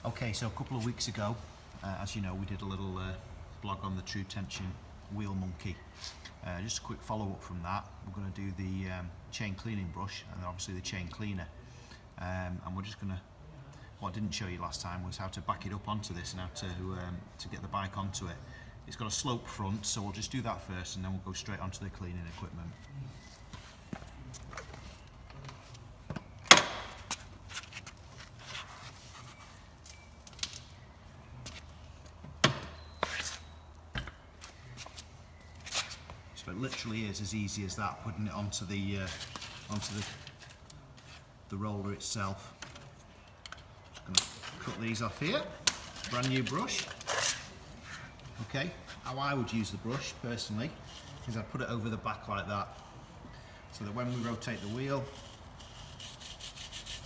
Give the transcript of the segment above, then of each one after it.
Okay, so a couple of weeks ago, as you know, we did a little blog on the Tru-Tension wheel monkey. Just a quick follow-up from that. We're going to do the chain cleaning brush and obviously the chain cleaner. And we're just going to, what I didn't show you last time was how to back it up onto this and how to get the bike onto it. It's got a slope front, so we'll just do that first and then we'll go straight onto the cleaning equipment. So it literally is as easy as that, putting it onto the roller itself. Just going to cut these off here. Brand new brush. Okay, how I would use the brush personally is I'd put it over the back like that, so that when we rotate the wheel,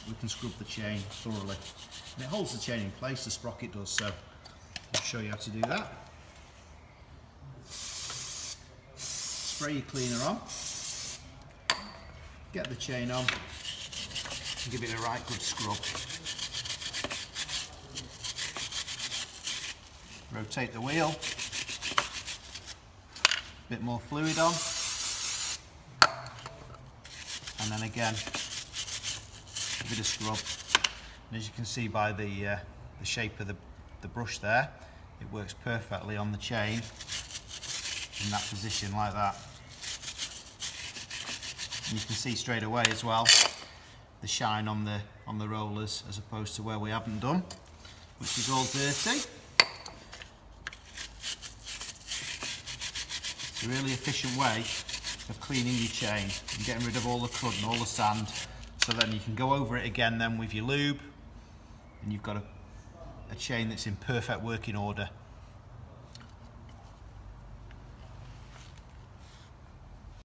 we can scrub the chain thoroughly. And it holds the chain in place, the sprocket does, so I'll show you how to do that. Spray your cleaner on, get the chain on, and give it a right good scrub. Rotate the wheel, a bit more fluid on, and then again, a bit of scrub. And as you can see by the shape of the brush there, it works perfectly on the chain in that position like that. And you can see straight away as well the shine on the rollers as opposed to where we haven't done, which is all dirty. It's a really efficient way of cleaning your chain and getting rid of all the crud and all the sand, so then you can go over it again then with your lube and you've got a chain that's in perfect working order.